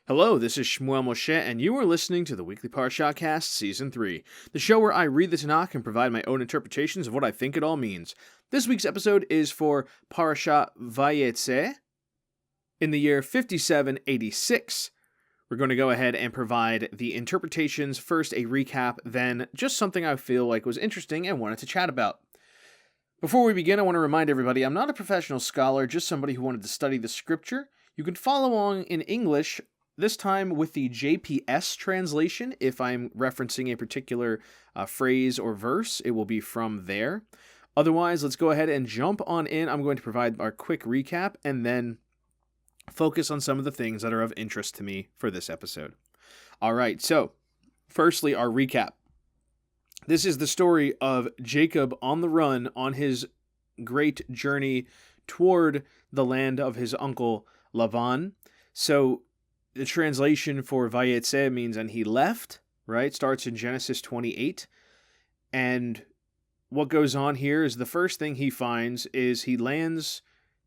Hello, this is Shmuel Moshe, and you are listening to the Weekly Parashahcast Season 3, the show where I read the Tanakh and provide my own interpretations of what I think it all means. This week's episode is for Parashat Vayetzei in the year 5786. We're going to go ahead and provide the interpretations, first a recap, then just something I feel like was interesting and wanted to chat about. Before we begin, I want to remind everybody I'm not a professional scholar, just somebody who wanted to study the scripture. You can follow along in English, this time with the JPS translation. If I'm referencing a particular phrase or verse, it will be from there. Otherwise, let's go ahead and jump on in. I'm going to provide our quick recap and then focus on some of the things that are of interest to me for this episode. All right, so firstly, our recap. This is the story of Jacob on the run on his great journey toward the land of his uncle Laban. So the translation for Vayetzei means, and he left, right? Starts in Genesis 28. And what goes on here is the first thing he finds is he lands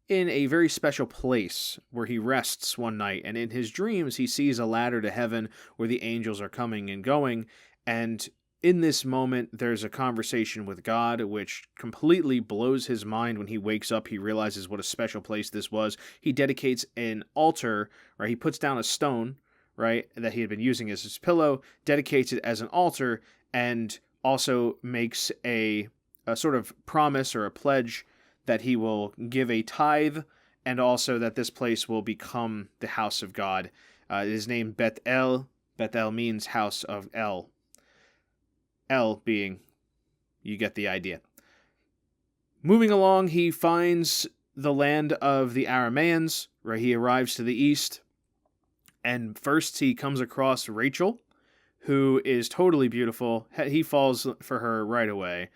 in a very special place where he rests one night. And in his dreams, he sees a ladder to heaven where the angels are coming and going. And in this moment, there's a conversation with God, which completely blows his mind. When he wakes up, he realizes what a special place this was. He dedicates an altar, right? He puts down a stone, right, that he had been using as his pillow, dedicates it as an altar, and also makes a sort of promise or a pledge that he will give a tithe, and also that this place will become the house of God. It is named Beth El. Beth El means house of El. El being, you get the idea. Moving along, he finds the land of the Arameans, where he arrives to the east. And first he comes across Rachel, who is totally beautiful. He falls for her right away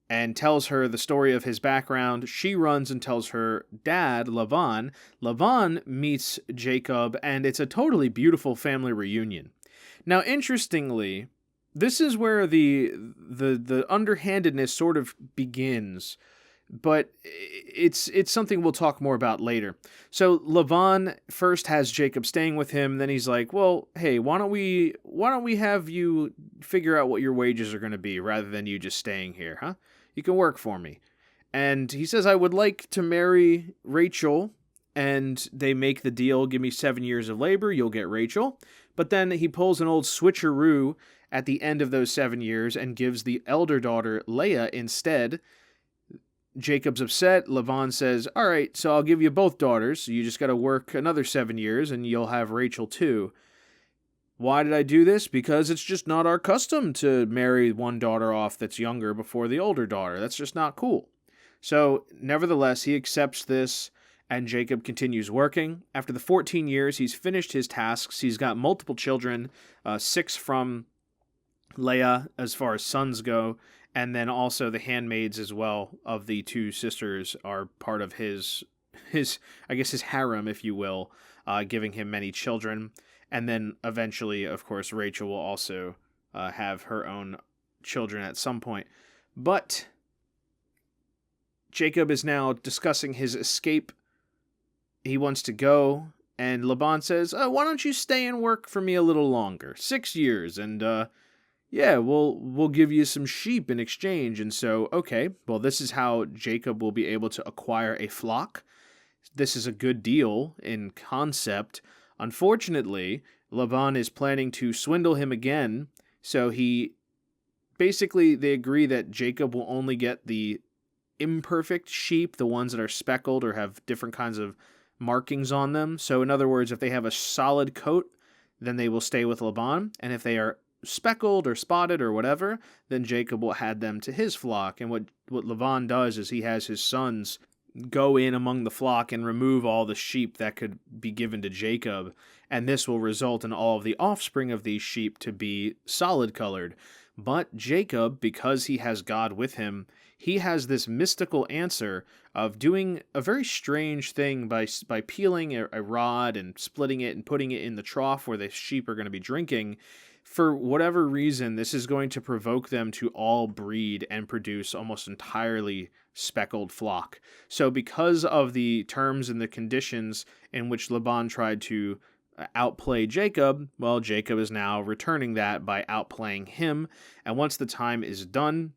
and tells her the story of his background. She runs and tells her dad, Laban. Laban meets Jacob, and it's a totally beautiful family reunion. Now, interestingly, this is where the underhandedness sort of begins, but it's something we'll talk more about later. So Laban first has Jacob staying with him, then he's like, well, hey, why don't we have you figure out what your wages are going to be rather than you just staying here, huh? You can work for me. And he says, I would like to marry Rachel, and they make the deal, give me 7 years of labor, you'll get Rachel. But then he pulls an old switcheroo at the end of those 7 years and gives the elder daughter Leah instead. Jacob's upset. Laban says, all right, so I'll give you both daughters. You just got to work another 7 years and you'll have Rachel too. Why did I do this? Because it's just not our custom to marry one daughter off that's younger before the older daughter. That's just not cool. So nevertheless, he accepts this, and Jacob continues working. After the 14 years, he's finished his tasks. He's got multiple children, 6 from Leah as far as sons go, and then also the handmaids as well of the 2 sisters are part of his I guess his harem, if you will, giving him many children. And then eventually, of course, Rachel will also have her own children at some point. But Jacob is now discussing his escape. He wants to go, and Laban says, why don't you stay and work for me a little longer? 6 years, and yeah, we'll give you some sheep in exchange. And so, okay, well, this is how Jacob will be able to acquire a flock. This is a good deal in concept. Unfortunately, Laban is planning to swindle him again, so they agree that Jacob will only get the imperfect sheep, the ones that are speckled or have different kinds of markings on them. So in other words, if they have a solid coat, then they will stay with Laban, and if they are speckled or spotted or whatever, then Jacob will add them to his flock. And what Laban does is he has his sons go in among the flock and remove all the sheep that could be given to Jacob, and this will result in all of the offspring of these sheep to be solid colored. But Jacob, because he has God with him, he has this mystical answer of doing a very strange thing by peeling a rod and splitting it and putting it in the trough where the sheep are going to be drinking. For whatever reason, this is going to provoke them to all breed and produce almost entirely speckled flock. So because of the terms and the conditions in which Laban tried to outplay Jacob, well, Jacob is now returning that by outplaying him. And once the time is done,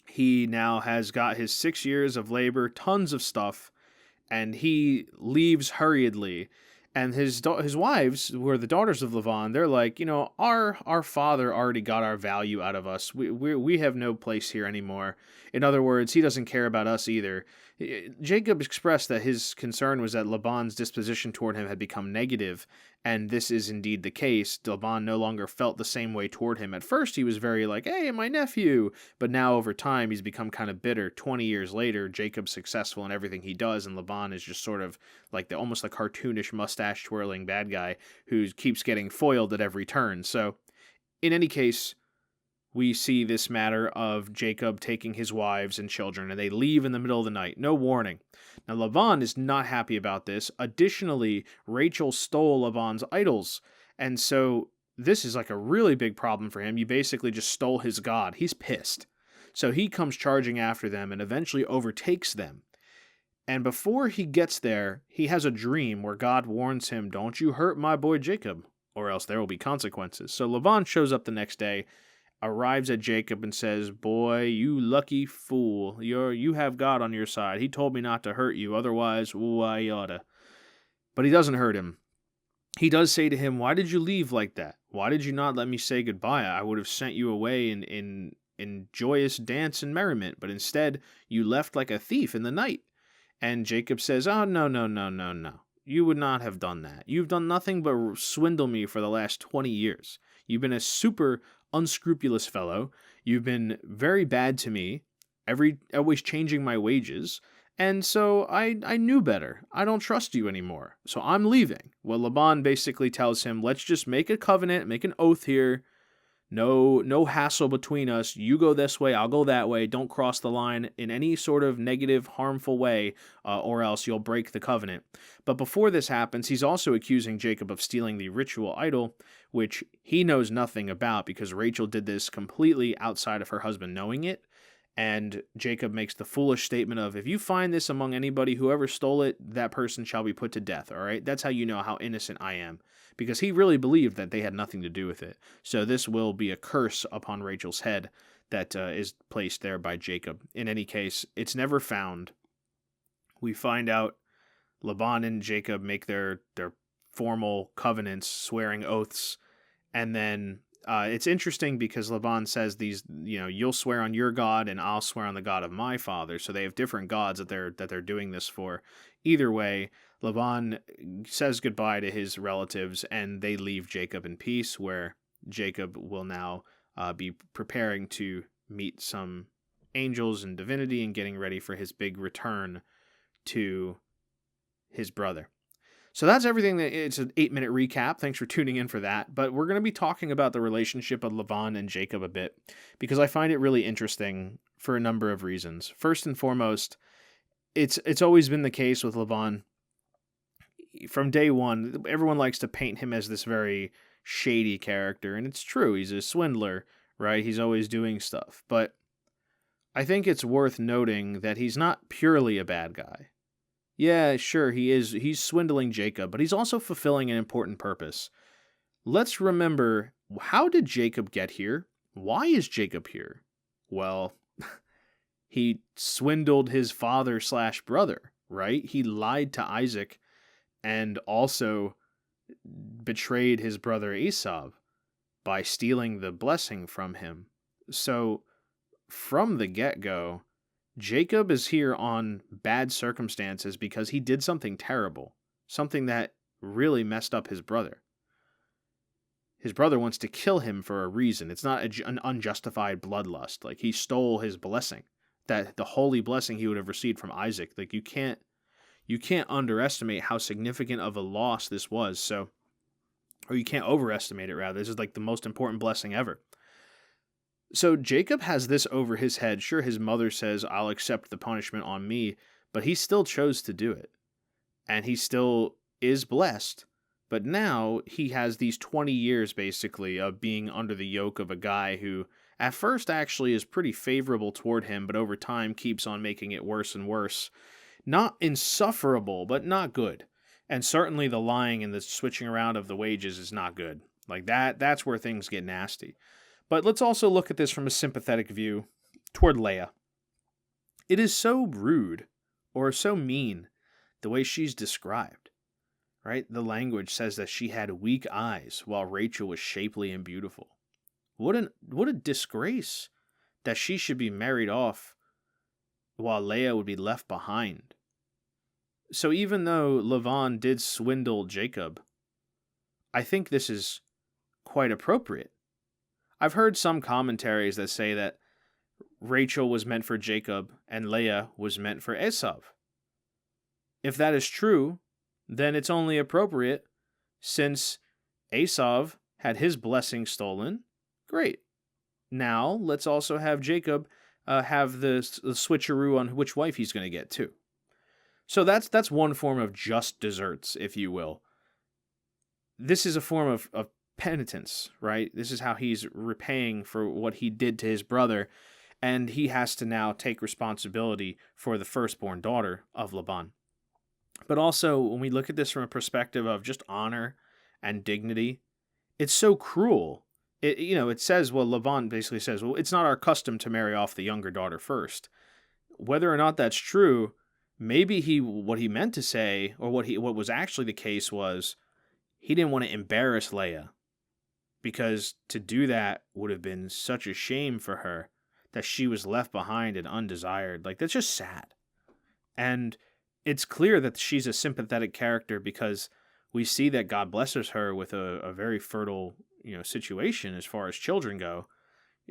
he now has got his 6 years of labor, tons of stuff, and he leaves hurriedly. And his wives, who are the daughters of Laban, they're like, our father already got our value out of us. We have no place here anymore. In other words, he doesn't care about us either. Jacob expressed that his concern was that Laban's disposition toward him had become negative, and this is indeed the case. Laban no longer felt the same way toward him. At first, he was very like, hey, my nephew, but now over time, he's become kind of bitter. 20 years later, Jacob's successful in everything he does, and Laban is just sort of like almost the cartoonish mustache-twirling bad guy who keeps getting foiled at every turn. So, in any case, we see this matter of Jacob taking his wives and children, and they leave in the middle of the night. No warning. Now, Laban is not happy about this. Additionally, Rachel stole Laban's idols, and so this is like a really big problem for him. You basically just stole his god. He's pissed. So he comes charging after them and eventually overtakes them. And before he gets there, he has a dream where God warns him, don't you hurt my boy Jacob, or else there will be consequences. So Laban shows up the next day, arrives at Jacob and says, boy, you lucky fool, you have God on your side. He told me not to hurt you, otherwise, I oughta. But he doesn't hurt him. He does say to him, why did you leave like that? Why did you not let me say goodbye? I would have sent you away in joyous dance and merriment, but instead you left like a thief in the night. And Jacob says, oh, no. You would not have done that. You've done nothing but swindle me for the last 20 years. You've been a super unscrupulous fellow. You've been very bad to me, always changing my wages. And so I knew better. I don't trust you anymore. So I'm leaving. Well, Laban basically tells him, let's just make a covenant, make an oath here. No hassle between us. You go this way, I'll go that way. Don't cross the line in any sort of negative, harmful way, or else you'll break the covenant. But before this happens, he's also accusing Jacob of stealing the ritual idol, which he knows nothing about because Rachel did this completely outside of her husband knowing it. And Jacob makes the foolish statement of, if you find this among anybody, whoever stole it, that person shall be put to death, all right? That's how you know how innocent I am. Because he really believed that they had nothing to do with it. So this will be a curse upon Rachel's head that is placed there by Jacob. In any case, it's never found. We find out Laban and Jacob make their formal covenants, swearing oaths, and then it's interesting because Laban says these, you'll swear on your God and I'll swear on the God of my father. So they have different gods that they're doing this for. Either way, Laban says goodbye to his relatives and they leave Jacob in peace, where Jacob will now be preparing to meet some angels and divinity and getting ready for his big return to his brother. So that's everything. It's an 8-minute recap. Thanks for tuning in for that. But we're going to be talking about the relationship of Laban and Jacob a bit because I find it really interesting for a number of reasons. First and foremost, it's always been the case with Laban. From day one, everyone likes to paint him as this very shady character, and it's true. He's a swindler, right? He's always doing stuff. But I think it's worth noting that he's not purely a bad guy. Yeah, sure, he's swindling Jacob, but he's also fulfilling an important purpose. Let's remember, how did Jacob get here? Why is Jacob here? Well, he swindled his father/brother, right? He lied to Isaac and also betrayed his brother Esau by stealing the blessing from him. So, from the get-go, Jacob is here on bad circumstances because he did something terrible, something that really messed up his brother. His brother wants to kill him for a reason. It's not an unjustified bloodlust. Like, he stole his blessing, that the holy blessing he would have received from Isaac. Like, you can't underestimate how significant of a loss this was. Or you can't overestimate it, rather. This is like the most important blessing ever. So Jacob has this over his head. Sure, his mother says, I'll accept the punishment on me, but he still chose to do it. And he still is blessed. But now he has these 20 years, basically, of being under the yoke of a guy who, at first, actually is pretty favorable toward him, but over time keeps on making it worse and worse. Not insufferable, but not good. And certainly the lying and the switching around of the wages is not good. Like that's where things get nasty. But let's also look at this from a sympathetic view toward Leah. It is so rude or so mean the way she's described, right? The language says that she had weak eyes while Rachel was shapely and beautiful. What a disgrace that she should be married off while Leah would be left behind. So even though Laban did swindle Jacob, I think this is quite appropriate. I've heard some commentaries that say that Rachel was meant for Jacob and Leah was meant for Esau. If that is true, then it's only appropriate since Esau had his blessing stolen. Great. Now let's also have Jacob have the switcheroo on which wife he's going to get too. So that's one form of just desserts, if you will. This is a form of penitence, right? This is how he's repaying for what he did to his brother, and he has to now take responsibility for the firstborn daughter of Laban. But also, when we look at this from a perspective of just honor and dignity, it's so cruel. It says, well, Laban basically says, well, it's not our custom to marry off the younger daughter first. Whether or not that's true, maybe what he meant to say, or what was actually the case was, he didn't want to embarrass Leah, because to do that would have been such a shame for her that she was left behind and undesired. Like, that's just sad. And it's clear that she's a sympathetic character because we see that God blesses her with a very fertile, situation as far as children go.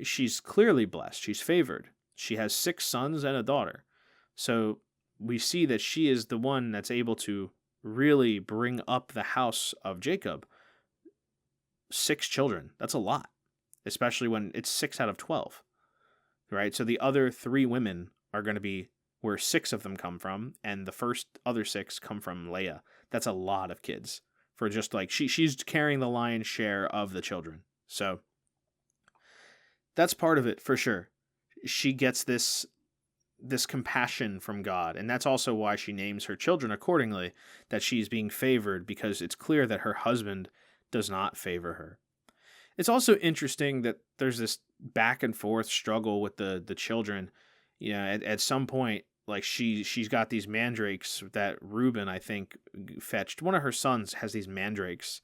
She's clearly blessed. She's favored. She has 6 sons and a daughter. So we see that she is the one that's able to really bring up the house of Jacob. 6 children. That's a lot, especially when it's 6 out of 12, right? So the other 3 women are going to be where 6 of them come from, and the other 6 come from Leah. That's a lot of kids for just like she's carrying the lion's share of the children. So that's part of it for sure. She gets this compassion from God, and that's also why she names her children accordingly, that she's being favored, because it's clear that her husband does not favor her. It's also interesting that there's this back and forth struggle with the children. At some point, like she's got these mandrakes that Reuben, I think, fetched. One of her sons has these mandrakes,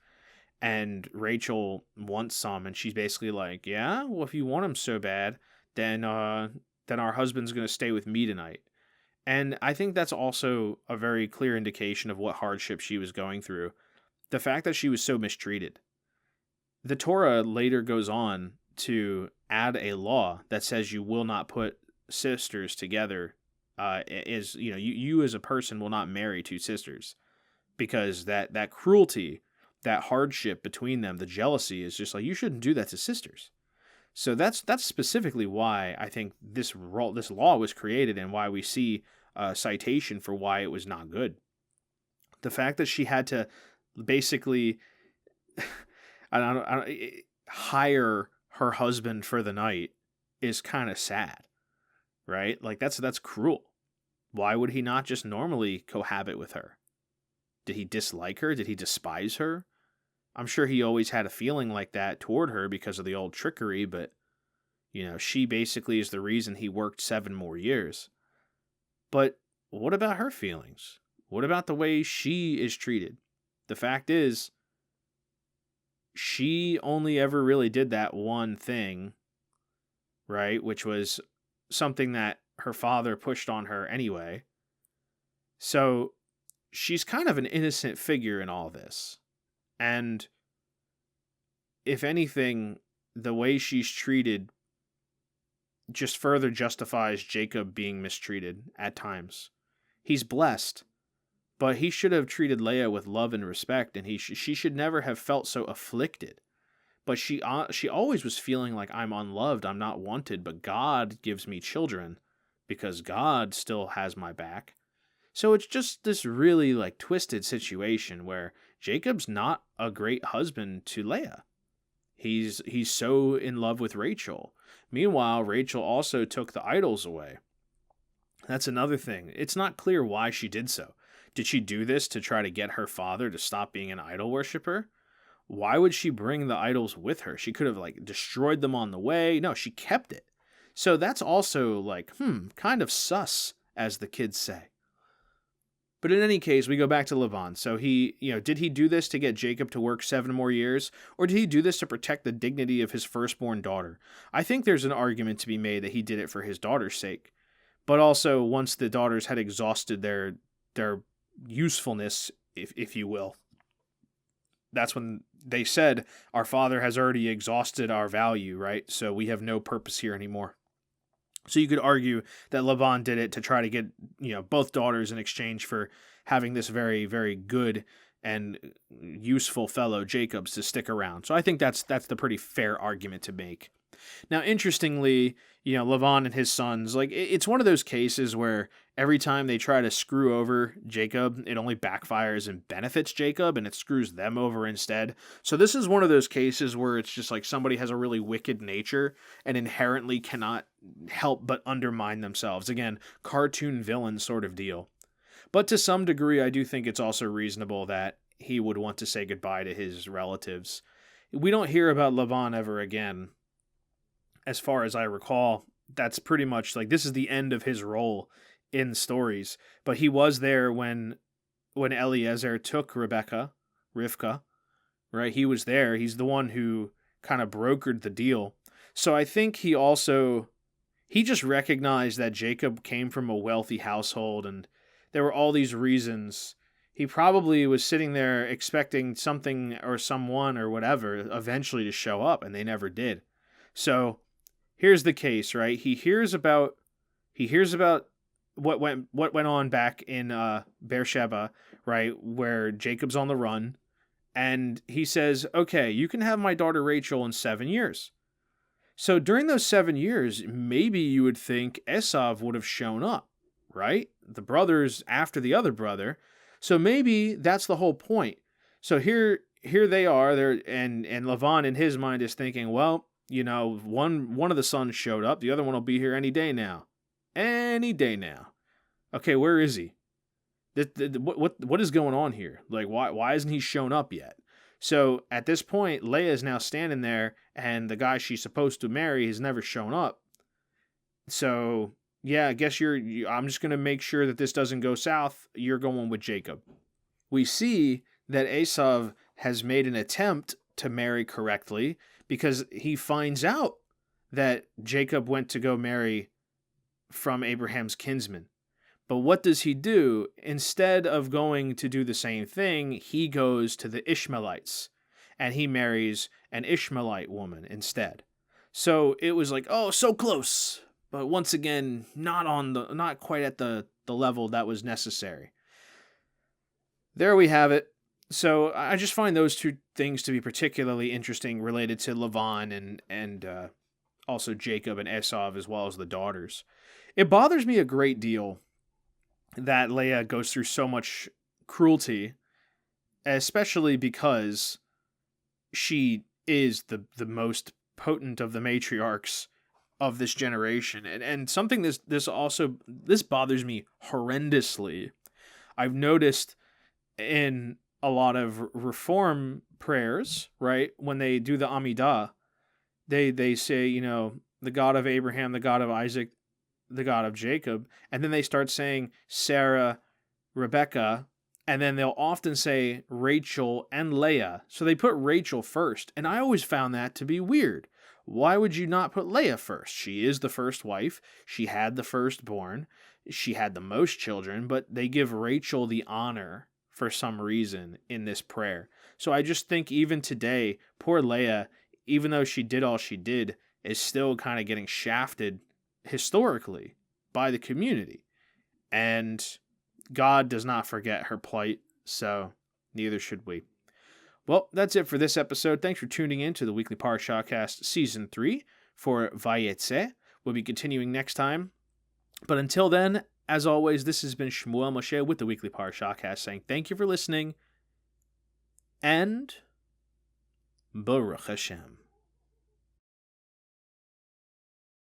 and Rachel wants some, and she's basically like, yeah, well, if you want them so bad, then our husband's going to stay with me tonight. And I think that's also a very clear indication of what hardship she was going through. The fact that she was so mistreated. The Torah later goes on to add a law that says you will not put sisters together. You as a person will not marry 2 sisters, because that cruelty, that hardship between them, the jealousy is just like, you shouldn't do that to sisters. So that's specifically why I think this law was created, and why we see a citation for why it was not good. The fact that she had to basically hire her husband for the night is kind of sad, right? Like that's cruel. Why would he not just normally cohabit with her? Did he dislike her? Did he despise her? I'm sure he always had a feeling like that toward her because of the old trickery, but, she basically is the reason he worked 7 more years. But what about her feelings? What about the way she is treated? The fact is, she only ever really did that one thing, right? Which was something that her father pushed on her anyway. So she's kind of an innocent figure in all this. And if anything, the way she's treated just further justifies Jacob being mistreated at times. He's blessed, but he should have treated Leah with love and respect, and she should never have felt so afflicted. But she always was feeling like, I'm unloved, I'm not wanted, but God gives me children because God still has my back. So it's just this really like twisted situation where Jacob's not a great husband to Leah. He's so in love with Rachel. Meanwhile, Rachel also took the idols away. That's another thing. It's not clear why she did so. Did she do this to try to get her father to stop being an idol worshiper? Why would she bring the idols with her? She could have like destroyed them on the way. No, she kept it. So that's also like, kind of sus, as the kids say. But in any case, we go back to Laban. So did he do this to get Jacob to work 7 more years? Or did he do this to protect the dignity of his firstborn daughter? I think there's an argument to be made that he did it for his daughter's sake. But also, once the daughters had exhausted their usefulness, if you will, that's when they said, our father has already exhausted our value, right? So we have no purpose here anymore. So you could argue that Laban did it to try to get, both daughters in exchange for having this very, very good and useful fellow Jacobs to stick around. So I think that's the pretty fair argument to make. Now, interestingly, Laban and his sons, like, it's one of those cases where every time they try to screw over Jacob, it only backfires and benefits Jacob, and it screws them over instead. So this is one of those cases where it's just like somebody has a really wicked nature and inherently cannot help but undermine themselves. Again, cartoon villain sort of deal. But to some degree, I do think it's also reasonable that he would want to say goodbye to his relatives. We don't hear about Laban ever again. As far as I recall, that's pretty much like this is the end of his role in stories. But he was there when Eliezer took Rivka, right? He was there. He's the one who kind of brokered the deal. So I think he just recognized that Jacob came from a wealthy household and there were all these reasons. He probably was sitting there expecting something or someone or whatever eventually to show up, and they never did. So here's the case, right? He hears about what went on back in Beersheba, right, where Jacob's on the run, and he says, "Okay, you can have my daughter Rachel in 7 years." So during those 7 years, maybe you would think Esav would have shown up, right? The brothers after the other brother. So maybe that's the whole point. So here they are there, and Laban in his mind is thinking, well, one of the sons showed up. The other one will be here any day now. Any day now. Okay, where is he? What is going on here? Like, why hasn't he shown up yet? So at this point, Leah is now standing there, and the guy she's supposed to marry has never shown up. So yeah, I guess I'm just going to make sure that this doesn't go south. You're going with Jacob. We see that Esav has made an attempt to marry correctly because he finds out that Jacob went to go marry from Abraham's kinsman. But what does he do? Instead of going to do the same thing, he goes to the Ishmaelites and he marries an Ishmaelite woman instead. So it was like, oh, so close. But once again, not quite at the level that was necessary. There we have it. So I just find those two things to be particularly interesting related to Laban and also Jacob and Esav as well as the daughters. It bothers me a great deal that Leah goes through so much cruelty, especially because she is the most potent of the matriarchs of this generation. And something this bothers me horrendously. I've noticed in a lot of reform prayers, right, when they do the Amidah, they say, the God of Abraham, the God of Isaac, the God of Jacob, and then they start saying Sarah, Rebecca, and then they'll often say Rachel and Leah. So they put Rachel first, and I always found that to be weird. Why would you not put Leah first? She is the first wife. She had the firstborn. She had the most children, but they give Rachel the honor for some reason in this prayer. So I just think even today, poor Leah, even though she did all she did, is still kind of getting shafted historically by the community. And God does not forget her plight, so neither should we. Well, that's it for this episode. Thanks for tuning in to the Weekly Parashahcast Season 3 for Vayetzei. We'll be continuing next time. But until then, as always, this has been Shmuel Moshe with the Weekly Parashahcast saying thank you for listening and Baruch Hashem.